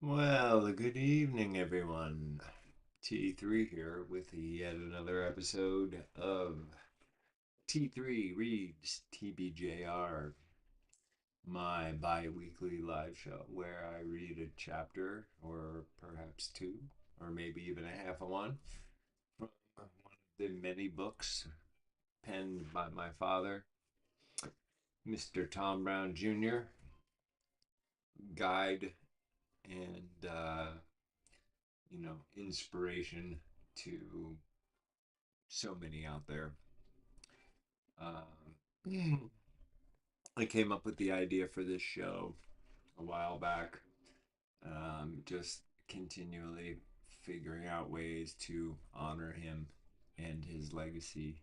Well, good evening, everyone. T3 here with yet another episode of T3 Reads TBJR, my bi weekly live show where I read a chapter, or perhaps two, or maybe even a half of one, from one of the many books penned by my father, Mr. Tom Brown Jr., guide and, inspiration to so many out there. Um, I came up with the idea for this show a while back, just continually figuring out ways to honor him and his legacy.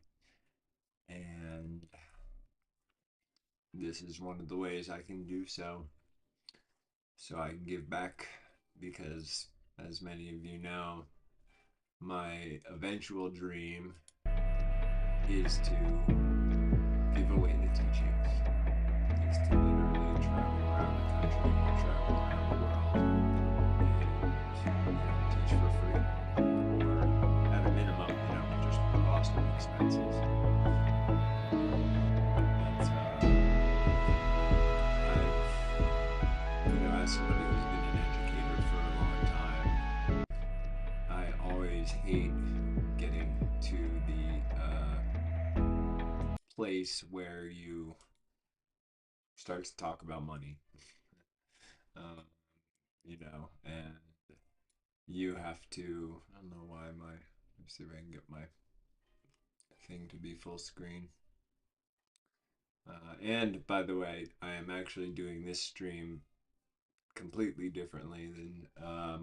And this is one of the ways I can do so. So I can give back because, as many of you know, my eventual dream is to give away the teachings, is to literally travel around the country, travel around the world, and teach for free, or at a minimum, just cost of expenses. But as somebody who's been an educator for a long time, I always hate getting to the place where you start to talk about money. Um, and you have to. I don't know why my. Let me see if I can get my thing to be full screen. And by the way, I am actually doing this stream completely differently than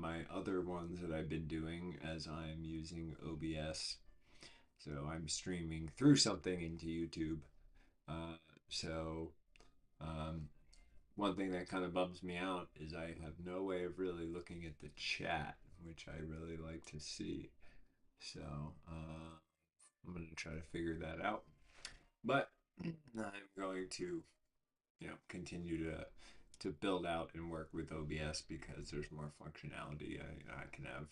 my other ones that I've been doing, as I am using OBS. So I'm streaming through something into YouTube. Uh, so um, One thing that kind of bums me out is I have no way of really looking at the chat, which I really like to see. So I'm going to try to figure that out. But I'm going to, continue to build out and work with OBS because there's more functionality. I can have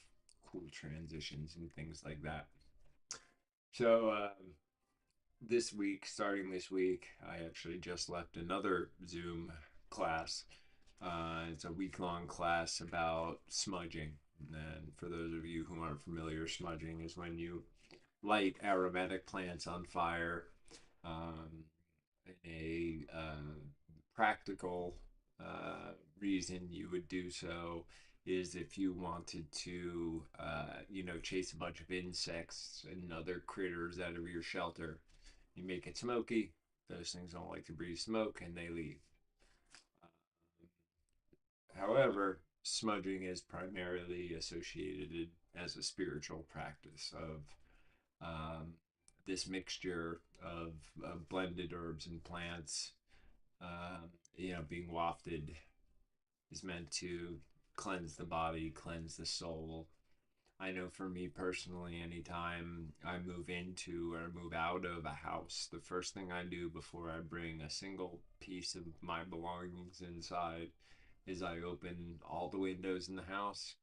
cool transitions and things like that. So starting this week, I actually just left another Zoom class. It's a week long class about smudging. And for those of you who aren't familiar, smudging is when you light aromatic plants on fire. Um, a practical reason you would do so is if you wanted to, chase a bunch of insects and other critters out of your shelter. You make it smoky. Those things don't like to breathe smoke and they leave. However, smudging is primarily associated as a spiritual practice of um, this mixture of blended herbs and plants, being wafted is meant to cleanse the body, cleanse the soul. I know for me personally, anytime I move into or move out of a house, the first thing I do before I bring a single piece of my belongings inside is I open all the windows in the house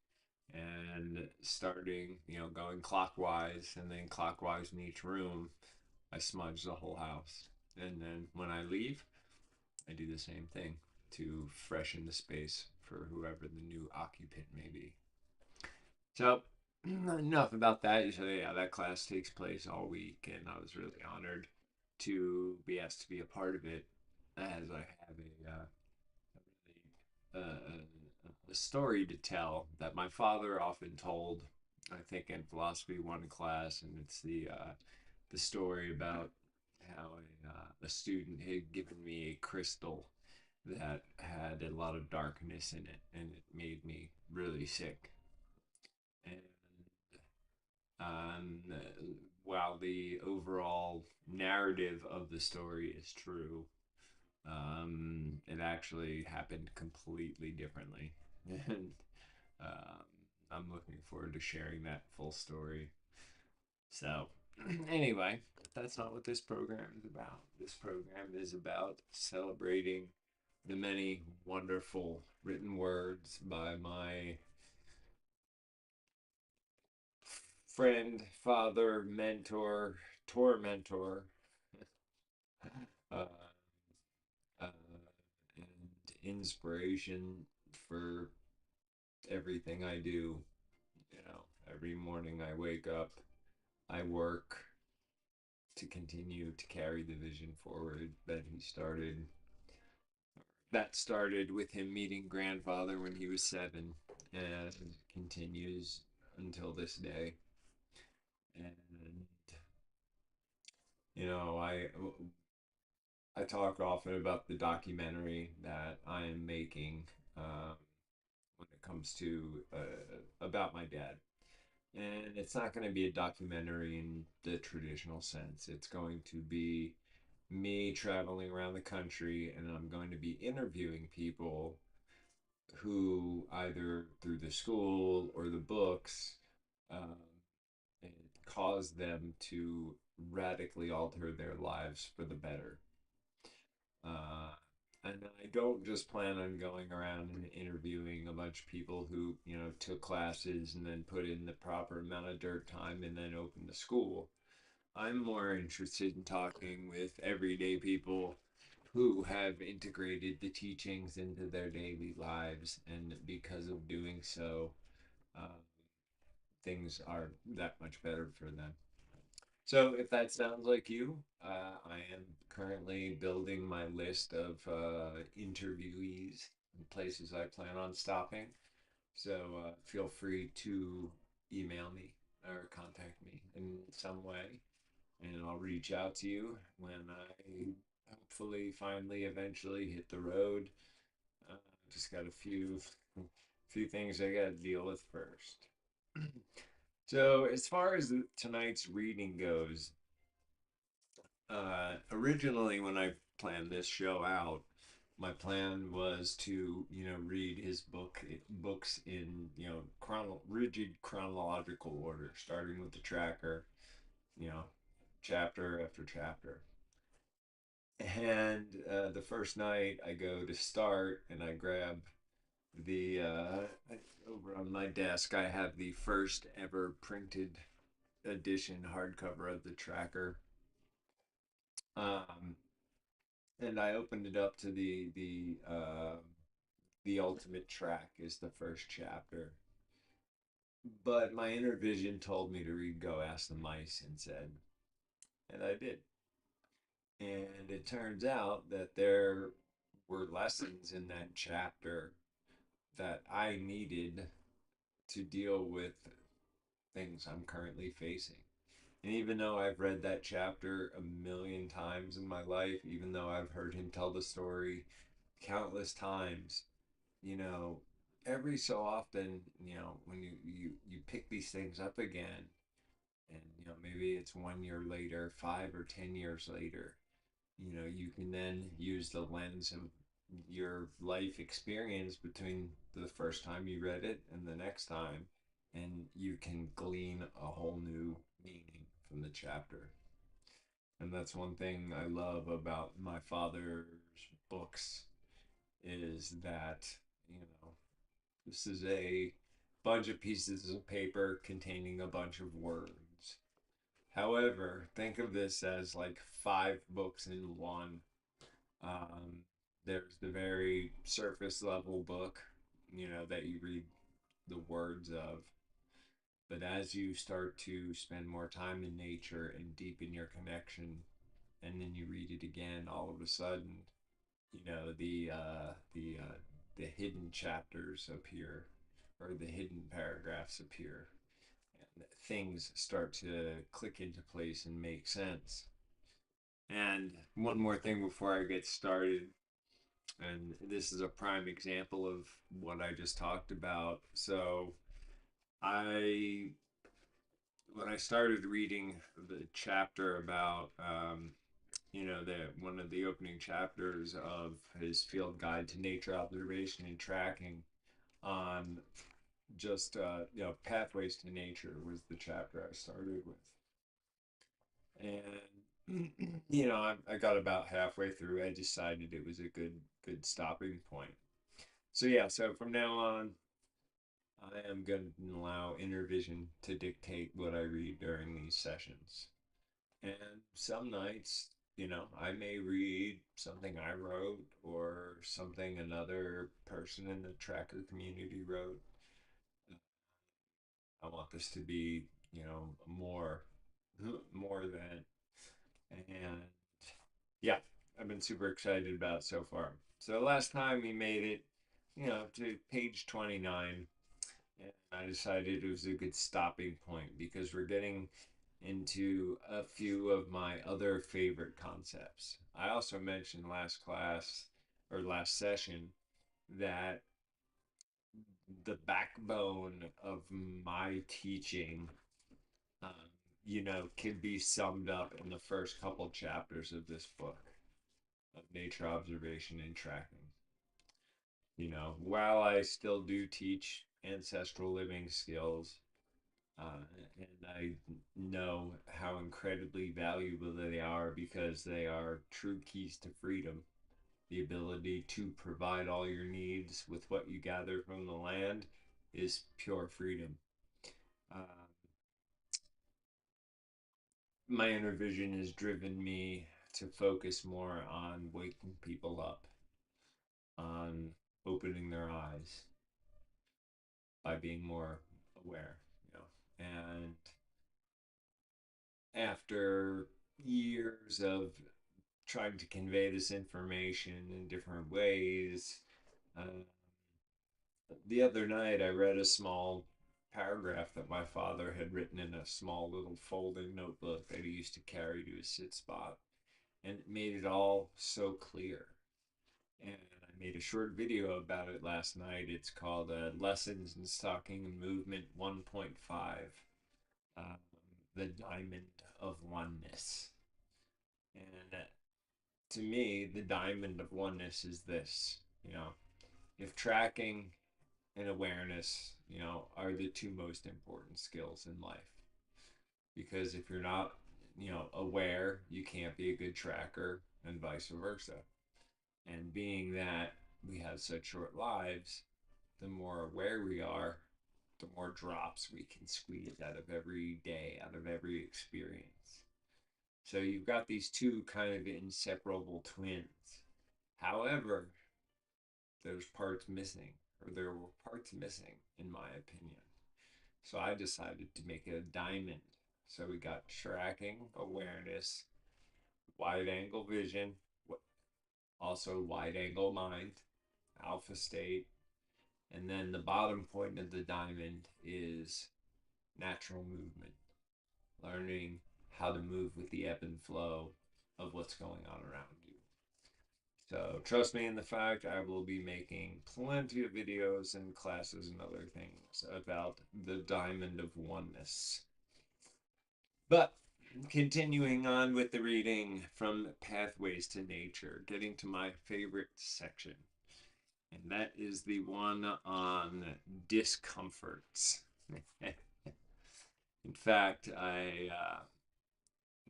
and starting, going clockwise and then clockwise in each room, I smudge the whole house. And then when I leave, I do the same thing to freshen the space for whoever the new occupant may be. So, enough about that. So, yeah, that class takes place all week, and I was really honored to be asked to be a part of it, as I have a story to tell that my father often told. I think in philosophy one class, and it's the story about how a student had given me a crystal that had a lot of darkness in it, and it made me really sick. And um, while the overall narrative of the story is true, it actually happened completely differently. And um, I'm looking forward to sharing that full story. So, anyway, that's not what this program is about. This program is about celebrating the many wonderful written words by my friend, father, mentor, tormentor, uh, uh, and inspiration for everything I do. You know, every morning I wake up, I work to continue to carry the vision forward that started with him meeting grandfather when he was 7 and continues until this day. And you know, I talk often about the documentary that I am making, um, when it comes to about my dad. And it's not going to be a documentary in the traditional sense. It's going to be me traveling around the country, and I'm going to be interviewing people who, either through the school or the books, um, it caused them to radically alter their lives for the better. Uh, and I don't just plan on going around and interviewing a bunch of people who, took classes and then put in the proper amount of dirt time and then opened the school. I'm more interested in talking with everyday people who have integrated the teachings into their daily lives, and because of doing so, uh, things are that much better for them. So, if that sounds like you, I am currently building my list of interviewees and places I plan on stopping. So, feel free to email me or contact me in some way, and I'll reach out to you when I hopefully finally eventually hit the road. Uh, just got a few things I got to deal with first. So, as far as tonight's reading goes, originally when I planned this show out, my plan was to, read his books in, rigid chronological order, starting with the tracker, you know, chapter after chapter. And the first night I go to start and I grab over on my desk, I have the first ever printed edition hardcover of the tracker. Um, and I opened it up to the ultimate track is the first chapter. But my inner vision told me to read Go Ask the Mice instead, and I did. And it turns out that there were lessons in that chapter that I needed to deal with things I'm currently facing. And even though I've read that chapter a million times in my life, even though I've heard him tell the story countless times, you know, every so often, when you pick these things up again, and maybe it's 1 year later, 5 or 10 years later, you can then use the lens of your life experience between the first time you read it and the next time, and you can glean a whole new meaning from the chapter. And that's one thing I love about my father's books, is that, you know, this is a bunch of pieces of paper containing a bunch of words. However, think of this as like 5 books in one. Um, there's the very surface level book, that you read the words of. But as you start to spend more time in nature and deepen your connection, and then you read it again, all of a sudden, the hidden chapters appear, or the hidden paragraphs appear, and things start to click into place and make sense. And one more thing before I get started, and this is a prime example of what I just talked about. So, I when I started reading the chapter about, the one of the opening chapters of his field guide to nature observation and tracking, on just pathways to nature was the chapter I started with. And I got about halfway through. I decided it was a good stopping point. So yeah, so from now on, I am going to allow inner vision to dictate what I read during these sessions. And some nights, I may read something I wrote or something another person in the tracker community wrote. I want this to be, more, more than, and yeah, I've been super excited about it so far. So last time we made it, to page 29, and I decided it was a good stopping point because we're getting into a few of my other favorite concepts. I also mentioned last class or last session that the backbone of my teaching, can be summed up in the first couple chapters of this book of nature observation and tracking. While I still do teach ancestral living skills, uh, and I know how incredibly valuable they are because they are true keys to freedom. The ability to provide all your needs with what you gather from the land is pure freedom. Uh, my inner vision has driven me to focus more on waking people up, on opening their eyes by being more aware, And after years of trying to convey this information in different ways. The other night, I read a small paragraph that my father had written in a small little folding notebook that he used to carry to his sit spot, and it made it all so clear. And I made a short video about it last night. It's called Lessons in Stalking and Movement 1.5, um, The Diamond of Oneness. And to me, the diamond of oneness is this, if tracking and awareness, are the two most important skills in life. Because if you're not, aware, you can't be a good tracker and vice versa. And being that we have such short lives, the more aware we are, the more drops we can squeeze out of every day, out of every experience. So you've got these two kind of inseparable twins. However, there's parts missing, or there were parts missing, in my opinion. So I decided to make it a diamond. So we got tracking, awareness, wide angle vision, also wide angle mind, alpha state, and then the bottom point of the diamond is natural movement, learning how to move with the ebb and flow of what's going on around you. So trust me in the fact I will be making plenty of videos and classes and other things about the diamond of oneness. But continuing on with the reading from Pathways to Nature, getting to my favorite section, and that is the one on discomforts. In fact,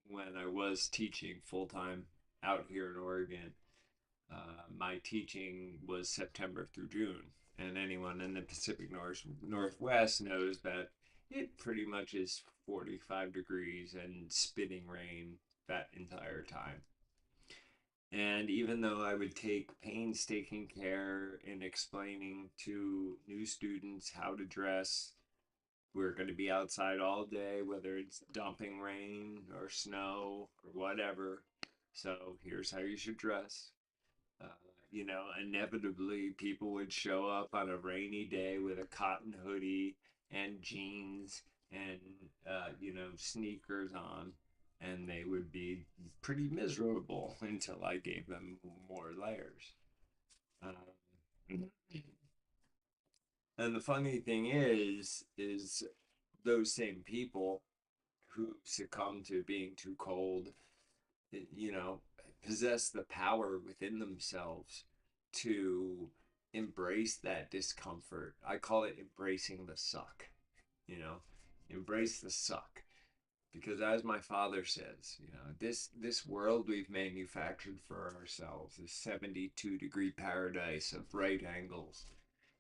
when I was teaching full time out here in Oregon, my teaching was September through June, and anyone in the Pacific Northwest knows that it pretty much is 45 degrees and spitting rain that entire time. And even though I would take painstaking care in explaining to new students how to dress, we're going to be outside all day, whether it's dumping rain or snow or whatever. So here's how you should dress. Uh, Inevitably people would show up on a rainy day with a cotton hoodie and jeans and, sneakers on, and they would be pretty miserable until I gave them more layers. Um, and the funny thing is those same people who succumb to being too cold, you know, possess the power within themselves to embrace that discomfort. I call it embracing the suck, you know, embrace the suck. Because as my father says, this world we've manufactured for ourselves, this 72-degree paradise of right angles,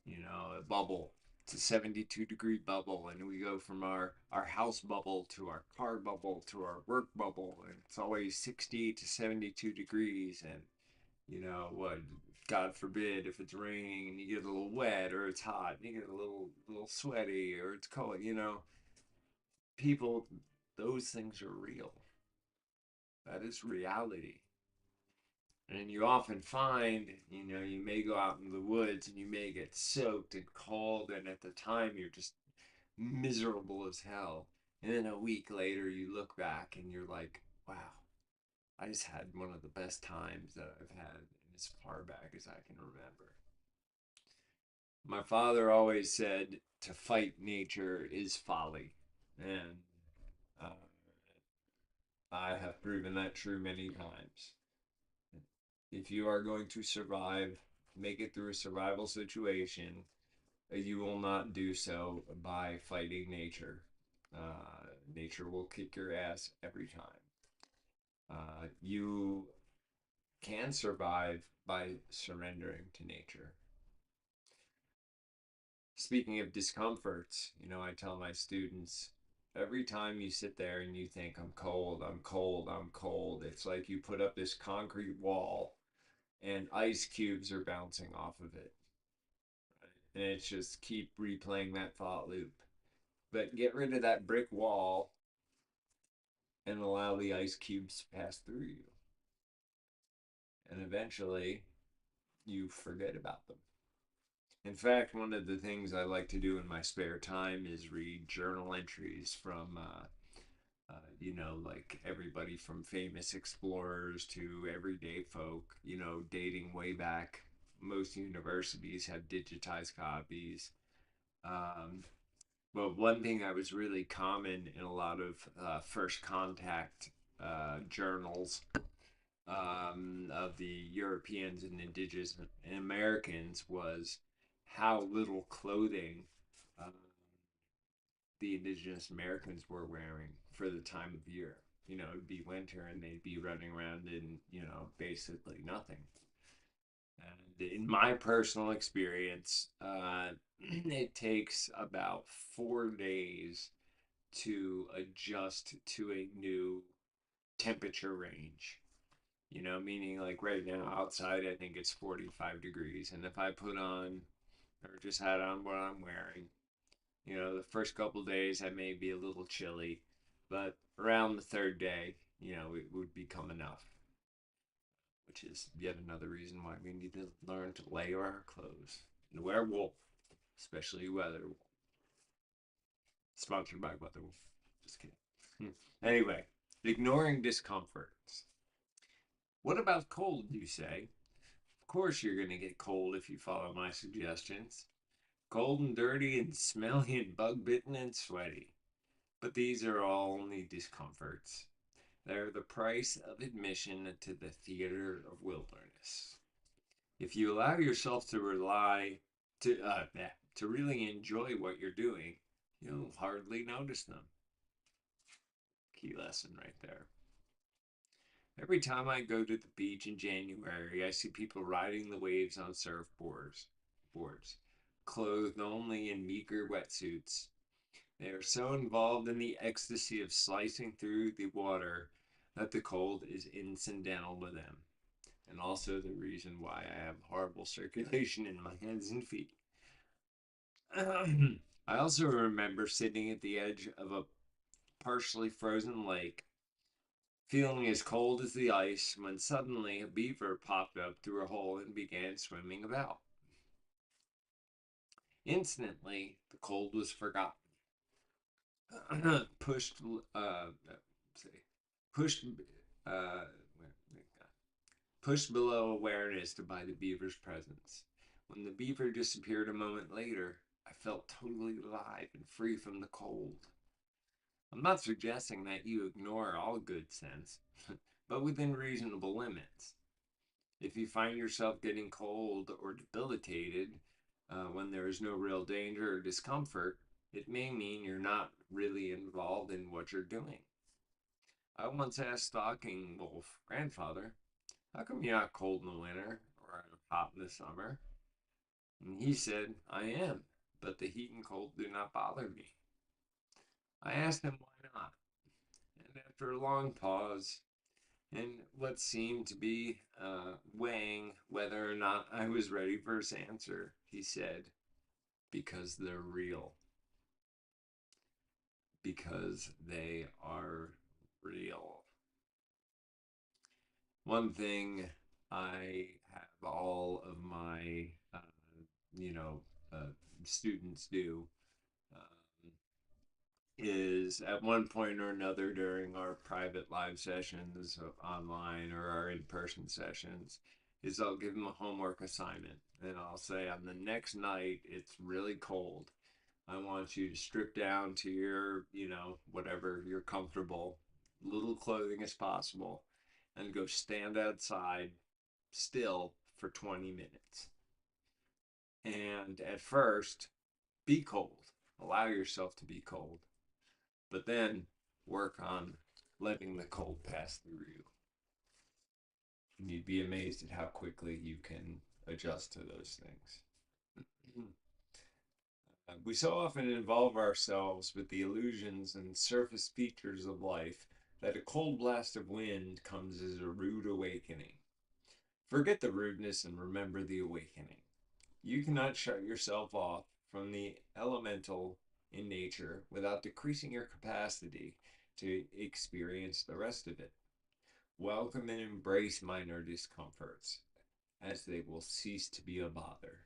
a bubble. It's a 72-degree bubble, and we go from our house bubble to our car bubble to our work bubble, and it's always 60 to 72 degrees. And what, God forbid, if it's raining and you get a little wet, or it's hot and you get a little sweaty, or it's cold, people, those things are real. That is reality. And you often find, you may go out in the woods and you may get soaked and cold, and at the time you're just miserable as hell. And then a week later, you look back and you're like, wow, I just had one of the best times that I've had as far back as I can remember. My father always said to fight nature is folly. And uh, I have proven that true many times. If you are going to survive, make it through a survival situation, you will not do so by fighting nature. Nature will kick your ass every time. You can survive by surrendering to nature. Speaking of discomforts, I tell my students, every time you sit there and you think, I'm cold, I'm cold, I'm cold, it's like you put up this concrete wall and ice cubes are bouncing off of it. And it's just keep replaying that thought loop. But get rid of that brick wall and allow the ice cubes to pass through you. And eventually you forget about them. In fact, one of the things I like to do in my spare time is read journal entries from, like everybody from famous explorers to everyday folk, dating way back. Most universities have digitized copies. Um, but one thing that was really common in a lot of first contact journals of the Europeans and indigenous Americans was how little clothing uh, the indigenous Americans were wearing for the time of year. It'd be winter and they'd be running around in, basically nothing. And in my personal experience, it takes about 4 days to adjust to a new temperature range. Meaning like right now outside, I think it's 45 degrees. And if I put on or just had on what I'm wearing, the first couple days I may be a little chilly, but around the third day, it would become enough, which is yet another reason why we need to learn to layer our clothes and wear wool, especially weather wool. Sponsored by Weather Wool. Just kidding. Anyway, ignoring discomforts. What about cold, you say? Of course, you're going to get cold if you follow my suggestions. Cold and dirty and smelly and bug bitten and sweaty. But these are all only discomforts. They're the price of admission to the theater of wilderness. If you allow yourself to to really enjoy what you're doing, you'll hardly notice them. Key lesson right there. Every time I go to the beach in January, I see people riding the waves on boards, clothed only in meager wetsuits. They are so involved in the ecstasy of slicing through the water that the cold is incidental to them, and also the reason why I have horrible circulation in my hands and feet. I also remember sitting at the edge of a partially frozen lake, feeling as cold as the ice, when suddenly a beaver popped up through a hole and began swimming about. Instantly, the cold was forgotten. pushed, say, pushed, uh, pushed below awareness by the beaver's presence. When the beaver disappeared a moment later, I felt totally alive and free from the cold. I'm not suggesting that you ignore all good sense, but within reasonable limits. If you find yourself getting cold or debilitated when there is no real danger or discomfort, it may mean you're not really involved in what you're doing. I once asked Stocking Wolf, Grandfather, how come you're not cold in the winter or hot in the summer? And he said, I am, but the heat and cold do not bother me. I asked him why not, and after a long pause, and what seemed to be weighing whether or not I was ready for his answer, he said, because they're real. Because they are real. One thing I have all of my, you know, uh, students do um, is at one point or another during our private live sessions online or our in-person sessions is I'll give them a homework assignment and I'll say on the next night it's really cold. I want you to strip down to your, whatever you're comfortable, little clothing as possible, and go stand outside still for 20 minutes. And at first, be cold. Allow yourself to be cold. But then work on letting the cold pass through you. And you'd be amazed at how quickly you can adjust to those things. We so often involve ourselves with the illusions and surface features of life that a cold blast of wind comes as a rude awakening. Forget the rudeness and remember the awakening. You cannot shut yourself off from the elemental in nature without decreasing your capacity to experience the rest of it. Welcome and embrace minor discomforts, as they will cease to be a bother.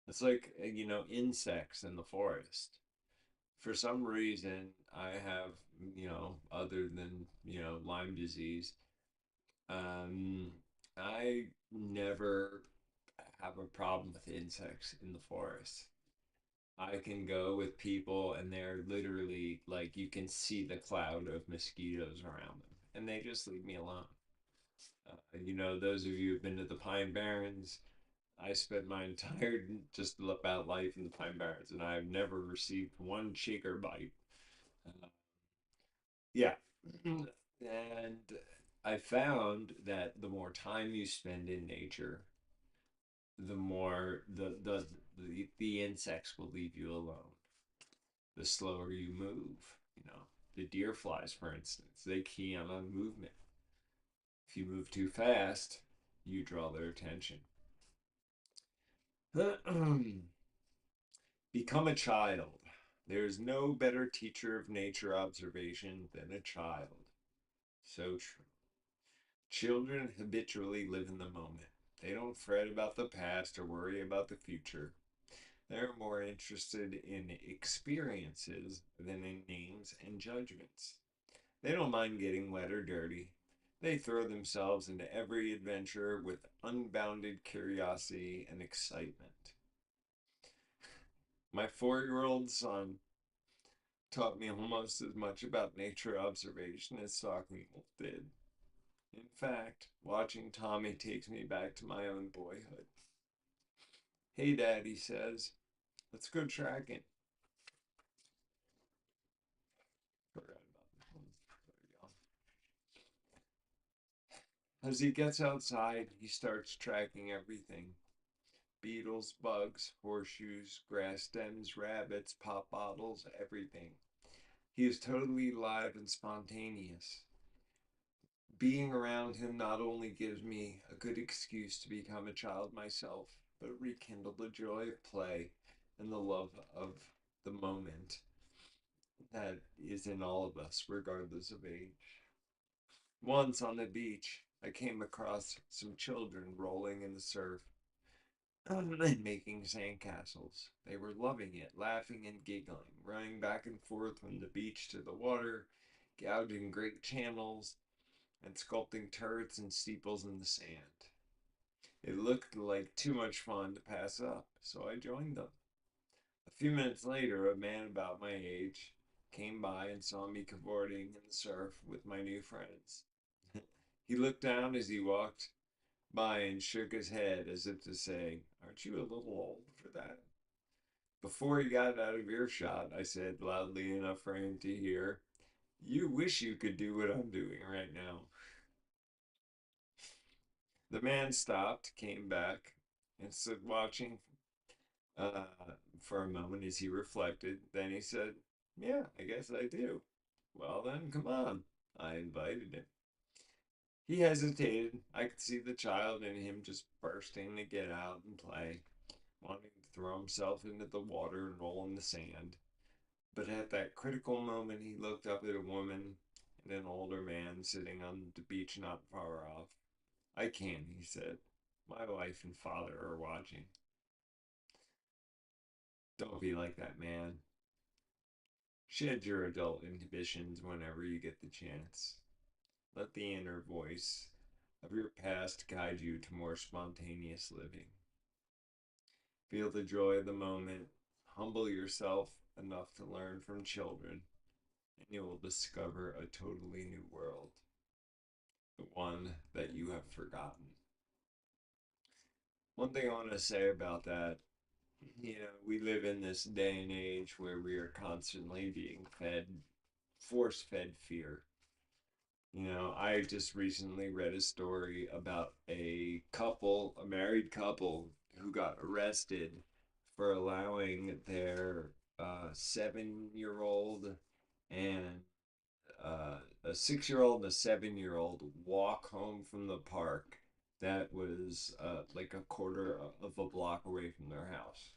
It's like, insects in the forest. For some reason, I have, other than, Lyme disease, um, I never have a problem with insects in the forest. I can go with people and they're literally like you can see the cloud of mosquitoes around them and they just leave me alone. Those of you who've been to the Pine Barrens, I spent my entire just about life in the Pine Barrens and I've never received one shaker bite. Uh, yeah. And I found that the more time you spend in nature, the more the insects will leave you alone. The slower you move, the deer flies, for instance, they key on movement. If you move too fast, you draw their attention. Become a child. There is no better teacher of nature observation than a child. So true. Children habitually live in the moment. They don't fret about the past or worry about the future. They're more interested in experiences than in names and judgments. They don't mind getting wet or dirty. They throw themselves into every adventure with unbounded curiosity and excitement. My 4-year-old son taught me almost as much about nature observation as Stalking Wolf did. In fact, watching Tommy takes me back to my own boyhood. Hey, Dad, he says, let's go tracking. Forgot about the phone. There we go. As he gets outside, he starts tracking everything: beetles, bugs, horseshoes, grass stems, rabbits, pop bottles, everything. He is totally live and spontaneous. Being around him not only gives me a good excuse to become a child myself, but rekindle the joy of play and the love of the moment that is in all of us, regardless of age. Once on the beach, I came across some children rolling in the surf and making sandcastles. They were loving it, laughing and giggling, running back and forth from the beach to the water, gouging great channels, and sculpting turrets and steeples in the sand. It looked like too much fun to pass up, so I joined them. A few minutes later, a man about my age came by and saw me cavorting in the surf with my new friends. He looked down as he walked by and shook his head as if to say, aren't you a little old for that? Before he got out of earshot, I said loudly enough for him to hear, You wish you could do what I'm doing right now. The man stopped, came back, and stood watching uh, for a moment as he reflected. Then he said, "Yeah, I guess I do." Well, then, come on. I invited him. He hesitated. I could see the child in him just bursting to get out and play, wanting to throw himself into the water and roll in the sand. But at that critical moment, he looked up at a woman and an older man sitting on the beach not far off. "I can," he said. "My wife and father are watching." "Don't be like that, man. Shed your adult inhibitions whenever you get the chance. Let the inner voice of your past guide you to more spontaneous living. Feel the joy of the moment. Humble yourself enough to learn from children, and you will discover a totally new world, the one that you have forgotten." One thing I want to say about that, we live in this day and age where we are constantly being force fed fear. I just recently read a story about a married couple, who got arrested for allowing their 7 year old and a 6 year old and a 7 year old walk home from the park that was like a quarter of a block away from their house.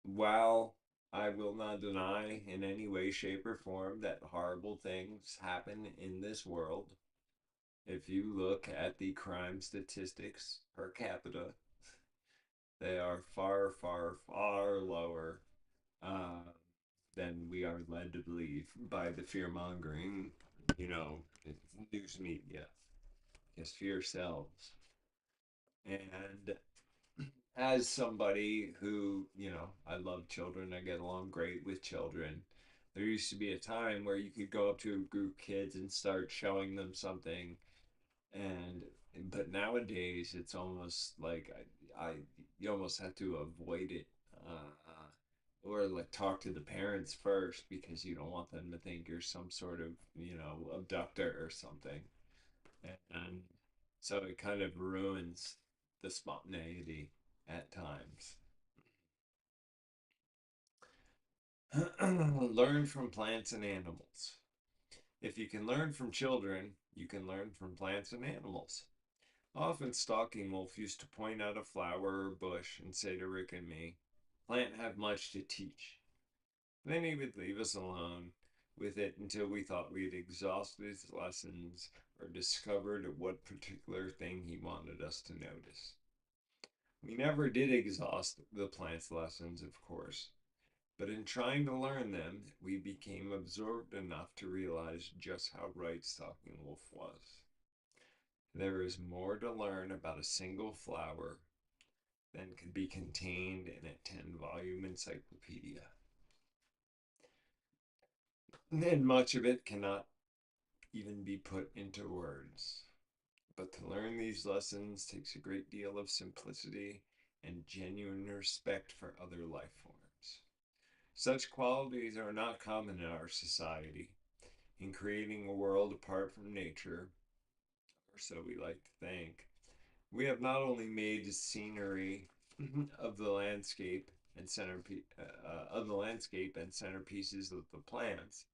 While I will not deny in any way, shape, or form that horrible things happen in this world, if you look at the crime statistics per capita, they are far, far, far lower uh, than we are led to believe by the fear mongering, you know, news media. Just for yourselves. And as somebody who, I love children, I get along great with children. There used to be a time where you could go up to a group of kids and start showing them something, and but nowadays it's almost like I you almost have to avoid it, or like talk to the parents first because you don't want them to think you're some sort of abductor or something, and so it kind of ruins the spontaneity at times. Learn from plants and animals. If you can learn from children, you can learn from plants and animals. Often, Stalking Wolf used to point out a flower or bush and say to Rick and me, "Plant have much to teach." Then he would leave us alone with it until we thought we had exhausted his lessons or discovered what particular thing he wanted us to notice. We never did exhaust the plant's lessons, of course, but in trying to learn them, we became absorbed enough to realize just how right Stalking Wolf was. There is more to learn about a single flower than could be contained in a 10-volume encyclopedia. And much of it cannot even be put into words. But to learn these lessons takes a great deal of simplicity and genuine respect for other life forms. Such qualities are not common in our society. In creating a world apart from nature, or so we like to think, we have not only made scenery of the landscape and centerpieces of the plants,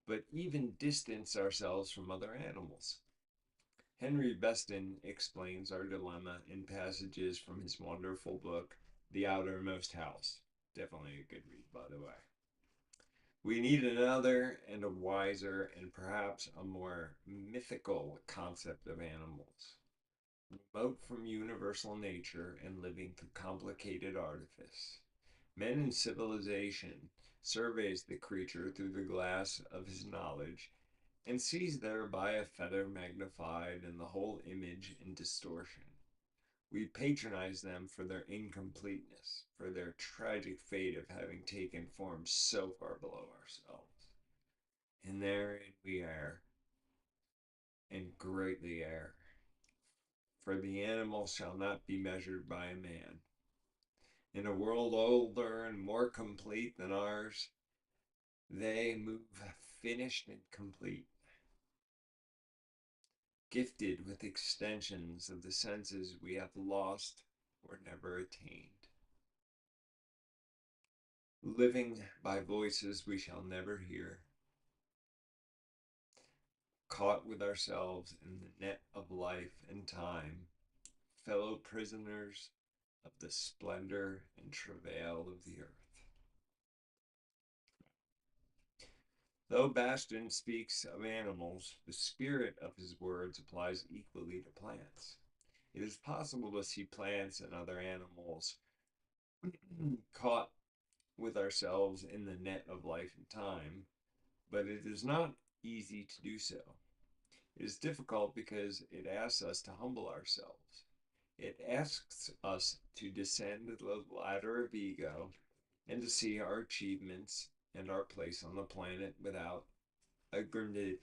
but even distance ourselves from other animals. Henry Beston explains our dilemma in passages from his wonderful book, The Outermost House. Definitely a good read, by the way. We need another and a wiser and perhaps a more mythical concept of animals, remote from universal nature and living through complicated artifice. Men in civilization surveys the creature through the glass of his knowledge and sees thereby a feather magnified and the whole image in distortion. We patronize them for their incompleteness, for their tragic fate of having taken form so far below ourselves. And therein we err, and greatly err. For the animal shall not be measured by a man. In a world older and more complete than ours, they move finished and complete, gifted with extensions of the senses we have lost or never attained, living by voices we shall never hear, caught with ourselves in the net of life and time, fellow prisoners of the splendor and travail of the earth. Though Bastion speaks of animals, the spirit of his words applies equally to plants. It is possible to see plants and other animals caught with ourselves in the net of life and time, but it is not easy to do so. It is difficult because it asks us to humble ourselves. It asks us to descend the ladder of ego and to see our achievements and our place on the planet without aggrandization.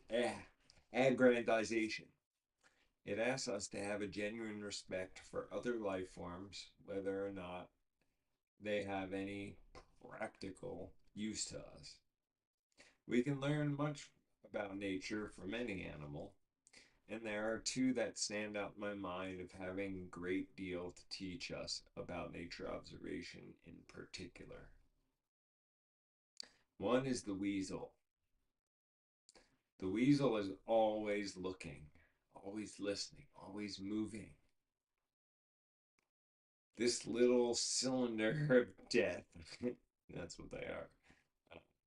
It asks us to have a genuine respect for other life forms, whether or not they have any practical use to us. We can learn much about nature from any animal, and there are two that stand out in my mind of having a great deal to teach us about nature observation in particular. One is the weasel. The weasel is always looking, always listening, always moving. This little cylinder of death, that's what they are.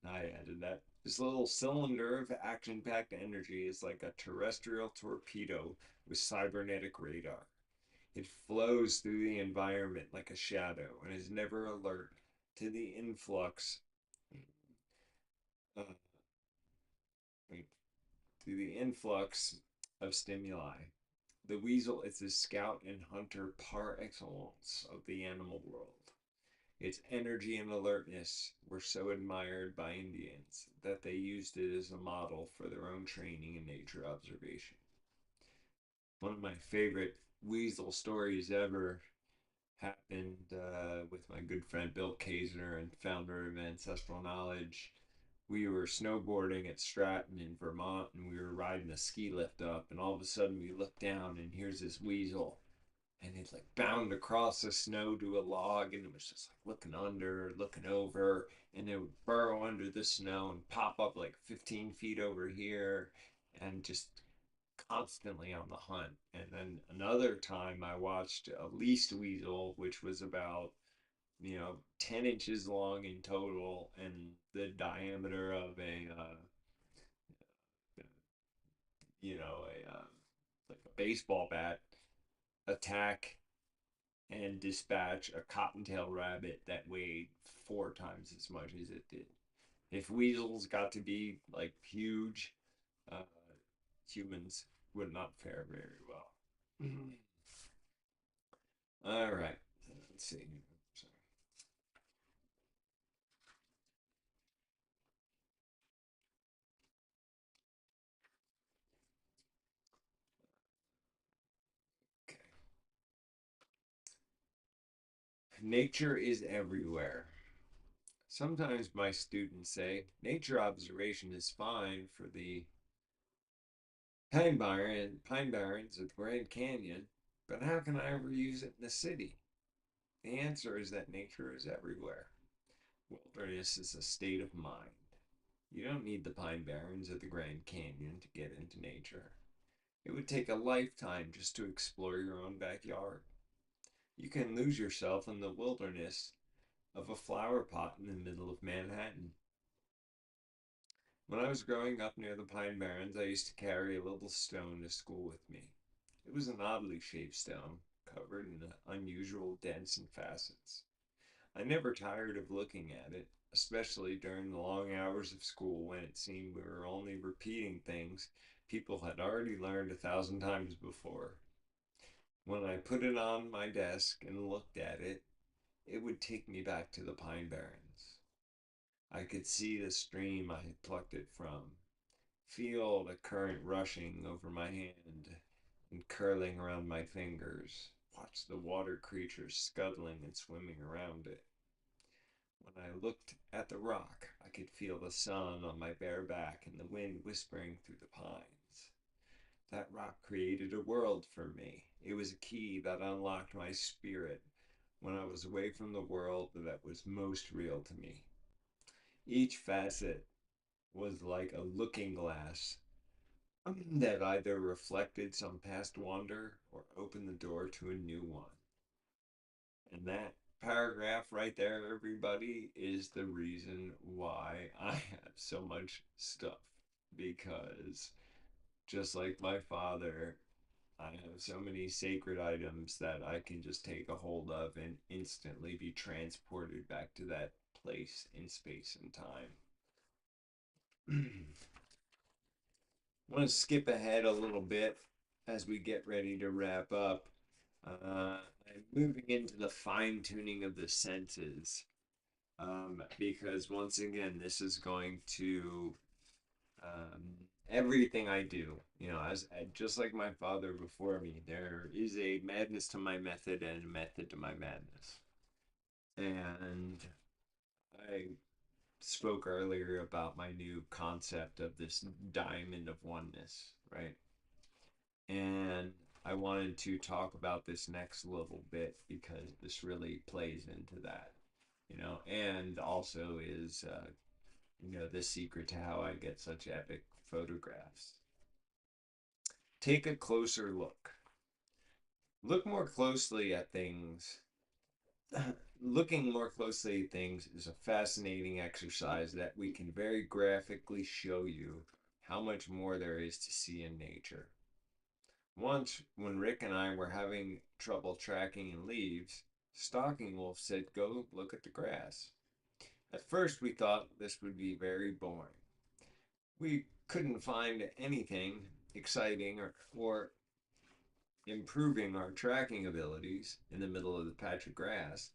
I added that. This little cylinder of action packed energy is like a terrestrial torpedo with cybernetic radar. It flows through the environment like a shadow and is never alert to the influx uh, to the influx of stimuli. The weasel is the scout and hunter par excellence of the animal world. Its energy and alertness were so admired by Indians that they used it as a model for their own training in nature observation. One of my favorite weasel stories ever happened with my good friend Bill Kaisner and founder of Ancestral Knowledge. We were snowboarding at Stratton in Vermont, and we were riding a ski lift up, and all of a sudden we look down and here's this weasel, and it like bound across the snow to a log, and it was just like looking under, looking over, and it would burrow under the snow and pop up like 15 feet over here, and just constantly on the hunt. And then another time I watched a least weasel, which was about 10 inches long in total and the diameter of a like a baseball bat, attack and dispatch a cottontail rabbit that weighed 4 times as much as it did. If weasels got to be like huge, uh, humans would not fare very well. All right, let's see. Sorry. Okay. Nature is everywhere. Sometimes my students say nature observation is fine for the pine barrens of the Grand Canyon, but how can I ever use it in the city? The answer is that nature is everywhere. Wilderness is a state of mind. You don't need the pine barrens or the Grand Canyon to get into nature. It would take a lifetime just to explore your own backyard. You can lose yourself in the wilderness of a flower pot in the middle of Manhattan. When I was growing up near the Pine Barrens, I used to carry a little stone to school with me. It was an oddly shaped stone, covered in unusual dents and facets. I never tired of looking at it, especially during the long hours of school when it seemed we were only repeating things people had already learned 1,000 times before. When I put it on my desk and looked at it, it would take me back to the Pine Barrens. I could see the stream I had plucked it from, feel the current rushing over my hand and curling around my fingers. watched the water creatures scuttling and swimming around it. When I looked at the rock, I could feel the sun on my bare back and the wind whispering through the pines. That rock created a world for me. It was a key that unlocked my spirit when I was away from the world that was most real to me. Each facet was like a looking glass that either reflected some past wonder or opened the door to a new one. And that paragraph right there, everybody, is the reason why I have so much stuff. Because just like my father, I have so many sacred items that I can just take a hold of and instantly be transported back to that place in space and time. I want to skip ahead a little bit as we get ready to wrap up. I'm moving into the fine tuning of the senses because once again, this is going to everything I do. You know, as just like my father before me, there is a madness to my method and a method to my madness. And I spoke earlier about my new concept of this diamond of oneness, right? And I wanted to talk about this next little bit because this really plays into that, and also is, the secret to how I get such epic photographs. Take a closer look. Look more closely at things. Looking more closely at things is a fascinating exercise that we can very graphically show you how much more there is to see in nature. Once, when Rick and I were having trouble tracking in leaves, Stalking Wolf said, "Go look at the grass." At first, we thought this would be very boring. We couldn't find anything exciting or improving our tracking abilities in the middle of the patch of grass.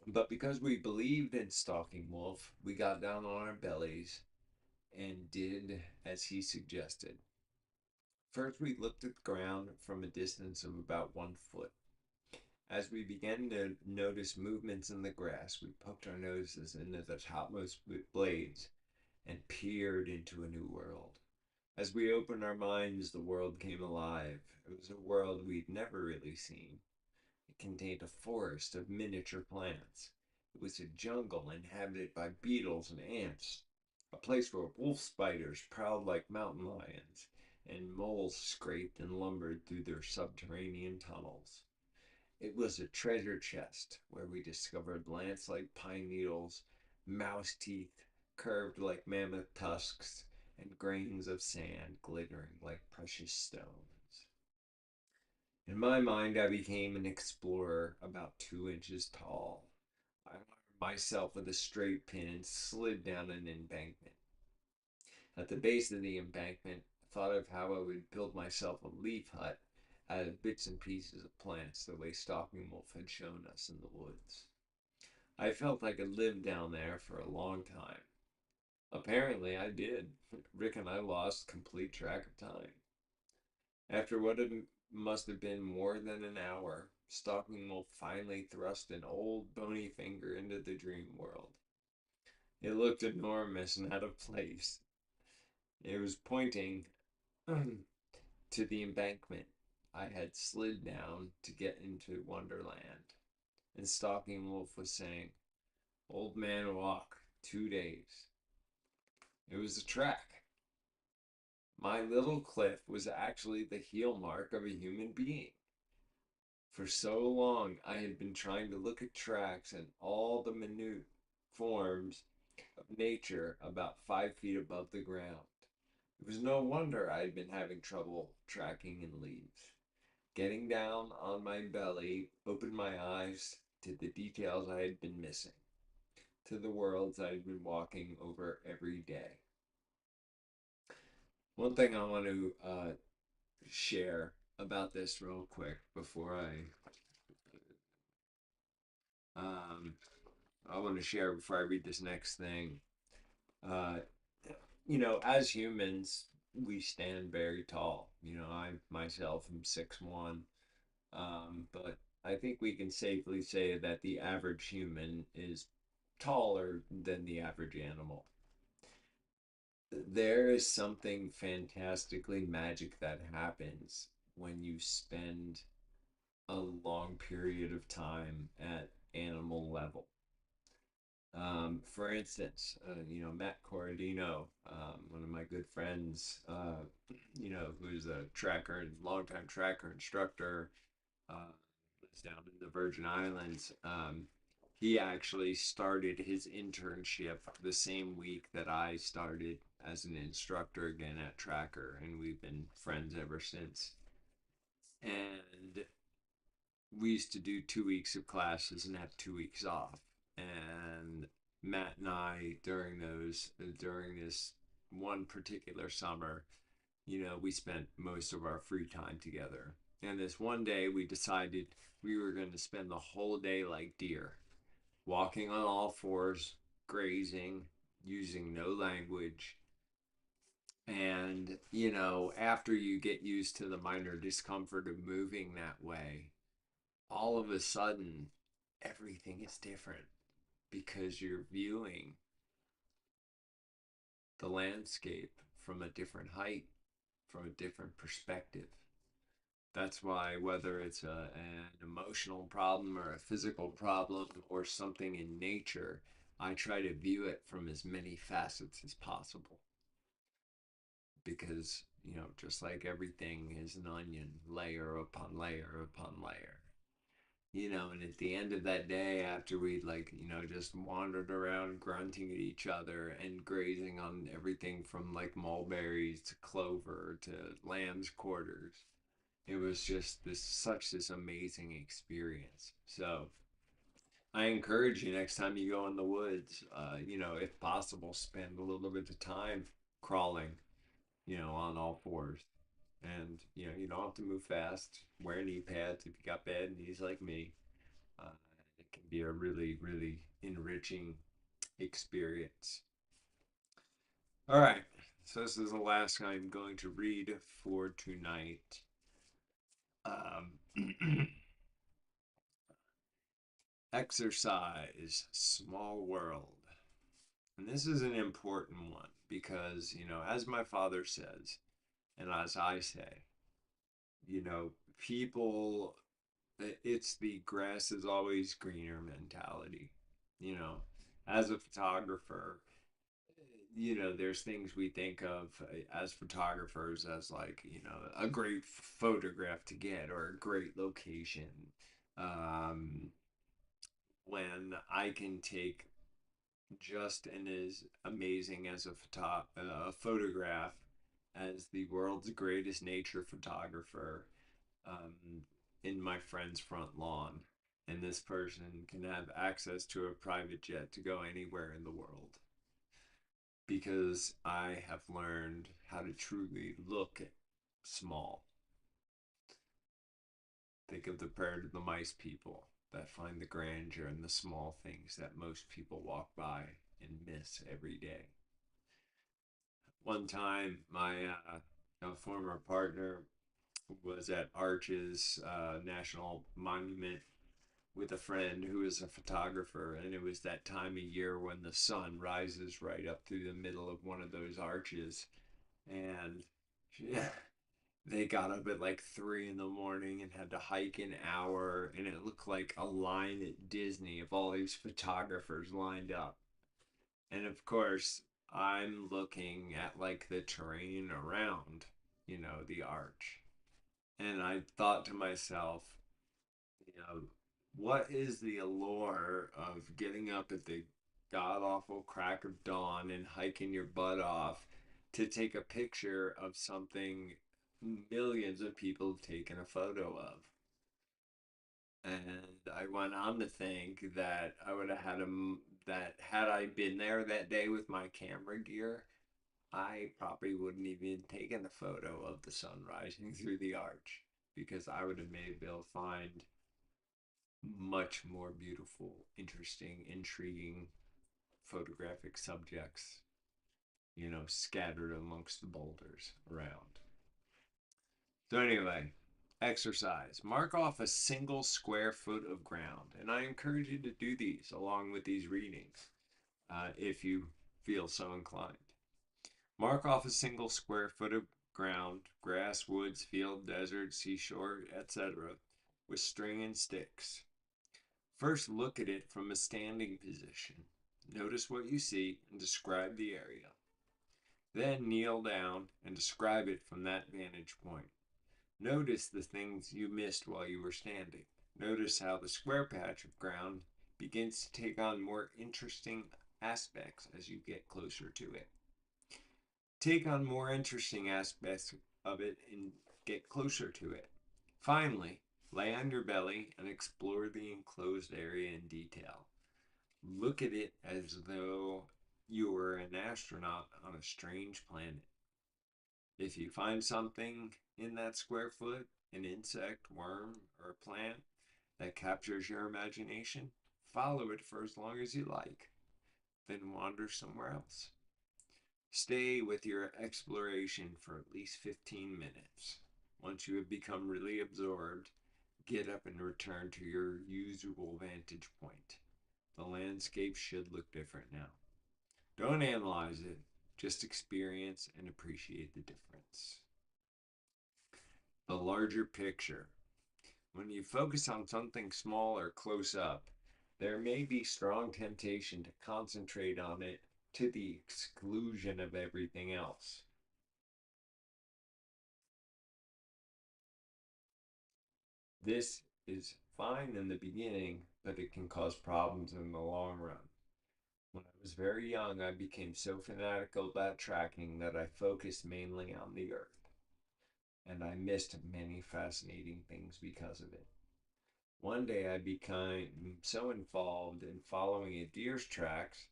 But because we believed in Stalking Wolf, we got down on our bellies and did as he suggested. First, we looked at the ground from a distance of about 1 foot. As we began to notice movements in the grass, we poked our noses into the topmost blades and peered into a new world. As we opened our minds, the world came alive. It was a world we'd never really seen. It contained a forest of miniature plants. It was a jungle inhabited by beetles and ants, a place where wolf spiders prowled like mountain lions, and moles scraped and lumbered through their subterranean tunnels. It was a treasure chest where we discovered lance like pine needles, mouse teeth curved like mammoth tusks, and grains of sand glittering like precious stones. In my mind, I became an explorer about 2 inches tall. I armed myself with a straight pin and slid down an embankment. At the base of the embankment, I thought of how I would build myself a leaf hut out of bits and pieces of plants the way Stalking Wolf had shown us in the woods. I felt I could live down there for a long time. Apparently, I did. Rick and I lost complete track of time. After what must have been more than an hour, Stalking Wolf finally thrust an old bony finger into the dream world. It looked enormous and out of place. It was pointing to the embankment I had slid down to get into Wonderland. And Stalking Wolf was saying, "Old man walk, 2 days." It was a track. My little cliff was actually the heel mark of a human being. For so long, I had been trying to look at tracks and all the minute forms of nature about 5 feet above the ground. It was no wonder I had been having trouble tracking in leaves. Getting down on my belly opened my eyes to the details I had been missing, to the worlds I had been walking over every day. One thing I want to share about this real quick before um, I want to share before I read this next thing. Uh, as humans, we stand very tall. I myself am 6'1", but I think we can safely say that the average human is taller than the average animal. There is something fantastically magic that happens when you spend a long period of time at animal level. For instance, Matt Corradino, one of my good friends, who's a tracker and longtime tracker instructor, lives down in the Virgin Islands. He actually started his internship the same week that I started as an instructor again at Tracker, and we've been friends ever since. And we used to do 2 weeks of classes and have 2 weeks off. And Matt and I, during this one particular summer, we spent most of our free time together. And this one day, we decided we were going to spend the whole day like deer, walking on all fours, grazing, using no language. And, after you get used to the minor discomfort of moving that way, all of a sudden, everything is different because you're viewing the landscape from a different height, from a different perspective. That's why, whether it's an emotional problem or a physical problem or something in nature, I try to view it from as many facets as possible. Because, just like everything is an onion, layer upon layer upon layer. And at the end of that day, after we'd just wandered around grunting at each other and grazing on everything from like mulberries to clover to lamb's quarters, it was just this amazing experience. So I encourage you, next time you go in the woods, if possible, spend a little bit of time crawling, on all fours. And you don't have to move fast. Wear knee pads if you got bad knees like me. uh, it can be a really, really enriching experience. All right, so this is the last I'm going to read for tonight. um, Exercise, small world. And this is an important one because, as my father says, and as I say, people, it's the grass is always greener mentality. You know, as a photographer, there's things we think of as photographers as like, a great photograph to get or a great location. Um, when I can take just and as amazing as a photograph as the world's greatest nature photographer, um, in my friend's front lawn. And this person can have access to a private jet to go anywhere in the world because I have learned how to truly look small. Think of the bird and the mice people that find the grandeur in the small things that most people walk by and miss every day. One time, my former partner was at Arches National Monument with a friend who is a photographer, and it was that time of year when the sun rises right up through the middle of one of those arches. And yeah, they got up at like 3 in the morning and had to hike an hour, and it looked like a line at Disney of all these photographers lined up. And of course, I'm looking at like the terrain around, the arch. And I thought to myself, you know, what is the allure of getting up at the god awful crack of dawn and hiking your butt off to take a picture of something millions of people have taken a photo of? And I went on to think that I would have that had I been there that day with my camera gear, I probably wouldn't even taken the photo of the sun rising through the arch because I would have maybe been able to find much more beautiful, interesting, intriguing photographic subjects, scattered amongst the boulders around. So, anyway, exercise. Mark off a single square foot of ground. And I encourage you to do these along with these readings if you feel so inclined. Mark off a single square foot of ground, grass, woods, field, desert, seashore, etc., with string and sticks. First, look at it from a standing position. Notice what you see and describe the area. Then kneel down and describe it from that vantage point. Notice the things you missed while you were standing. Notice how the square patch of ground begins to take on more interesting aspects as you get closer to it. Take on more interesting aspects of it and get closer to it. Finally, lay on your belly and explore the enclosed area in detail. Look at it as though you were an astronaut on a strange planet. If you find something in that square foot, an insect, worm, or a plant that captures your imagination, follow it for as long as you like, then wander somewhere else. Stay with your exploration for at least 15 minutes. Once you have become really absorbed, get up and return to your usual vantage point. The landscape should look different now. Don't analyze it, just experience and appreciate the difference. The larger picture. When you focus on something small or close up, there may be strong temptation to concentrate on it to the exclusion of everything else. This is fine in the beginning, but it can cause problems in the long run. When I was very young, I became so fanatical about tracking that I focused mainly on the earth, and I missed many fascinating things because of it. One day I became so involved in following a deer's tracks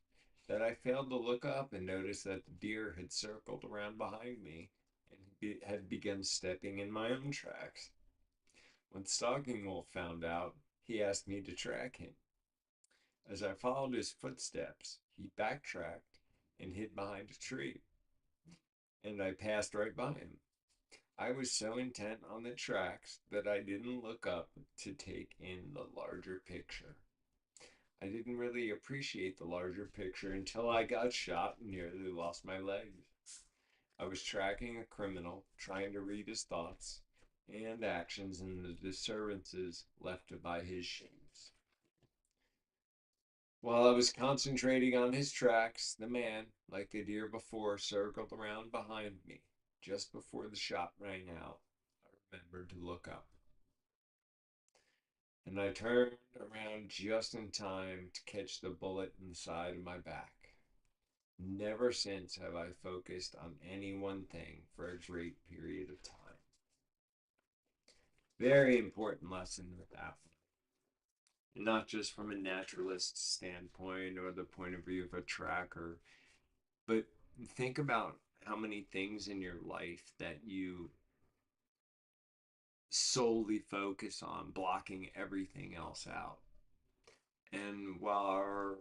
that I failed to look up and notice that the deer had circled around behind me and had begun stepping in my own tracks. When Stalking Wolf found out, he asked me to track him. As I followed his footsteps, he backtracked and hid behind a tree, and I passed right by him. I was so intent on the tracks that I didn't look up to take in the larger picture. I didn't really appreciate the larger picture until I got shot and nearly lost my legs. I was tracking a criminal, trying to read his thoughts and actions and the disturbances left by his shoes. While I was concentrating on his tracks, the man, like the deer before, circled around behind me. Just before the shot rang out, I remembered to look up. And I turned around just in time to catch the bullet in the side of my back. Never since have I focused on any one thing for a great period of time. Very important lesson with that one. And not just from a naturalist standpoint or the point of view of a tracker, but think about how many things in your life that you solely focus on, blocking everything else out. And while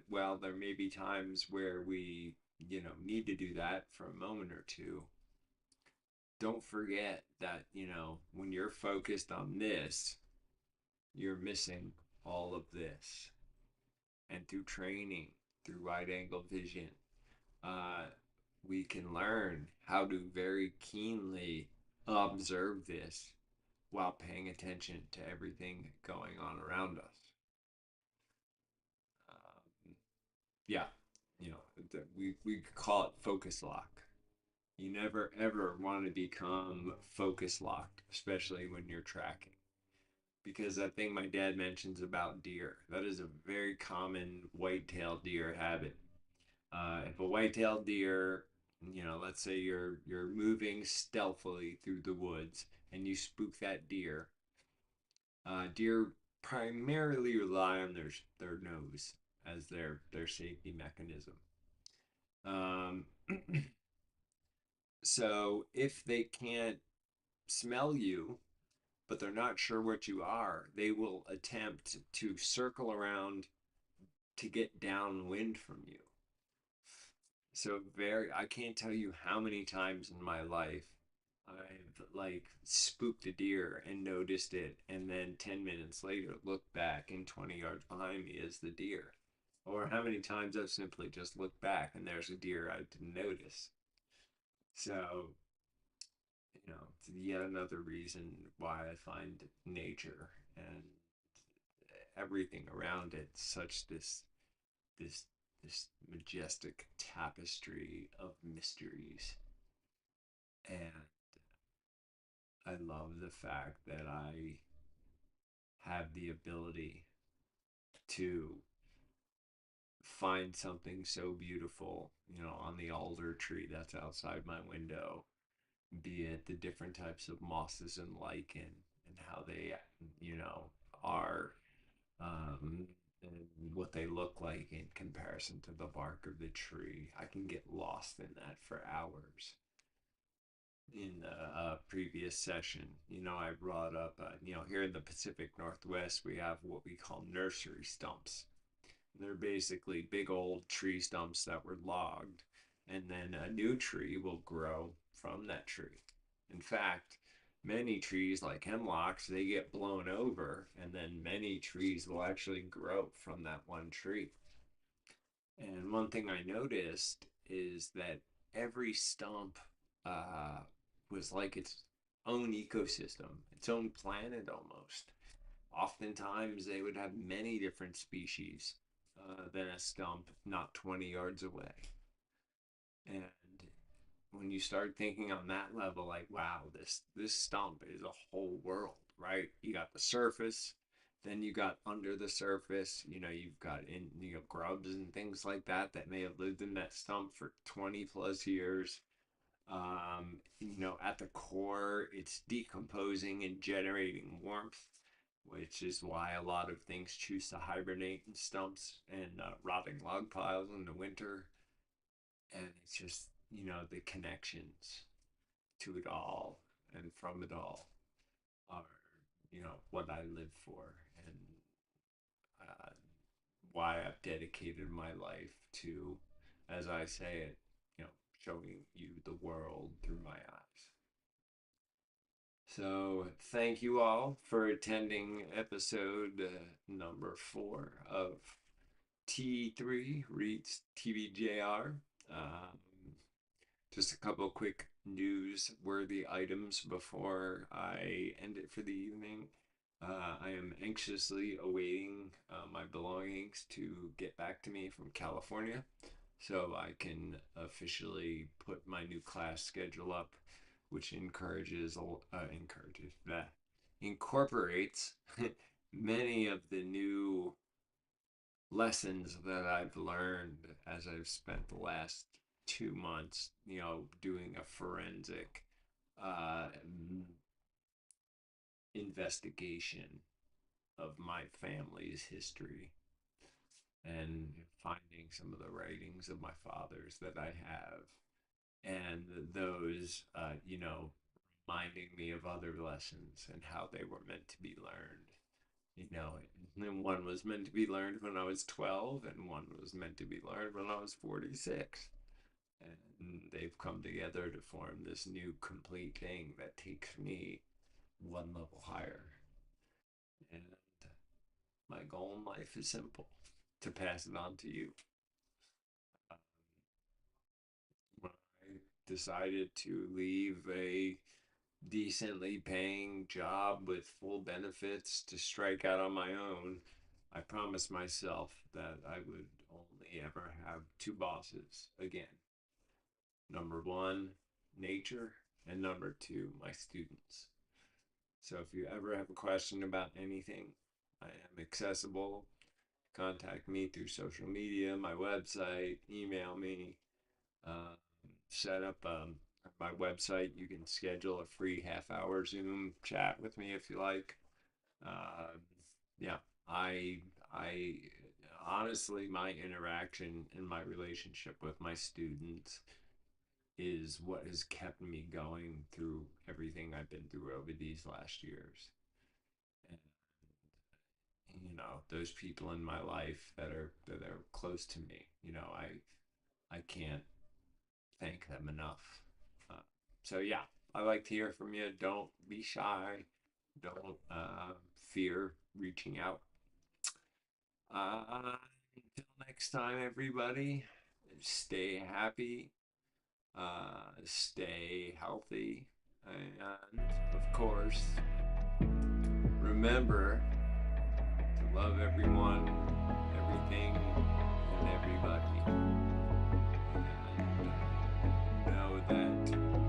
there may be times where we, need to do that for a moment or two, don't forget that, when you're focused on this, you're missing all of this. And through training, through wide angle vision, uh, we can learn how to very keenly observe this while paying attention to everything going on around us. Yeah, we call it focus lock. You never ever want to become focus locked, especially when you're tracking. Because that thing my dad mentions about deer, that is a very common white-tailed deer habit. If a white-tailed deer, let's say you're moving stealthily through the woods and you spook that deer, deer primarily rely on their nose as their safety mechanism. Um, so if they can't smell you, but they're not sure what you are, they will attempt to circle around to get downwind from you. So very, I can't tell you how many times in my life I've like spooked a deer and noticed it, and then 10 minutes later looked back and 20 yards behind me is the deer. Or how many times I've simply just looked back and there's a deer I didn't notice. So, it's yet another reason why I find nature and everything around it such this this majestic tapestry of mysteries. And I love the fact that I have the ability to find something so beautiful, on the alder tree that's outside my window, be it the different types of mosses and lichen and how they, you know, are, um, and what they look like in comparison to the bark of the tree. I can get lost in that for hours. In the previous session, I brought up, here in the Pacific Northwest, we have what we call nursery stumps. They're basically big old tree stumps that were logged, and then a new tree will grow from that tree. In fact, many trees like hemlocks, they get blown over, and then many trees will actually grow from that one tree. And one thing I noticed is that every stump uh, was like its own ecosystem, its own planet almost. Oftentimes, they would have many different species than a stump not 20 yards away. And when you start thinking on that level, like, wow, this stump is a whole world, right? You got the surface, then you got under the surface. You've got grubs and things like that that may have lived in that stump for 20 plus years. At the core, it's decomposing and generating warmth, which is why a lot of things choose to hibernate in stumps and rotting log piles in the winter. And it's just, the connections to it all and from it all are, what I live for, and uh, why I've dedicated my life to, as I say it, showing you the world through my eyes. So, thank you all for attending episode number 4 of T3 Reads TBJR. Um, just a couple quick news-worthy items before I end it for the evening. I am anxiously awaiting my belongings to get back to me from California so I can officially put my new class schedule up, which encourages that incorporates many of the new lessons that I've learned as I've spent the last 2 months, doing a forensic uh, investigation of my family's history and finding some of the writings of my fathers that I have, and those, reminding me of other lessons and how they were meant to be learned. And one was meant to be learned when I was 12, and one was meant to be learned when I was 46. And they've come together to form this new complete thing that takes me one level higher. And my goal in life is simple: to pass it on to you. Um, when I decided to leave a decently paying job with full benefits to strike out on my own, I promised myself that I would only ever have two bosses again. Number one, nature, and number two, my students. So if you ever have a question about anything, I am accessible. Contact me through social media, my website, email me, uh, set up my website. You can schedule a free half-hour Zoom chat with me if you like. Uh, yeah, I honestly, my interaction and my relationship with my students is what has kept me going through everything I've been through over these last years. And those people in my life that are close to me. I can't thank them enough. Uh, so yeah, I like to hear from you. Don't be shy. Don't fear reaching out. Until next time, everybody, stay happy, stay healthy, and of course, remember to love everyone, everything, and everybody. And know that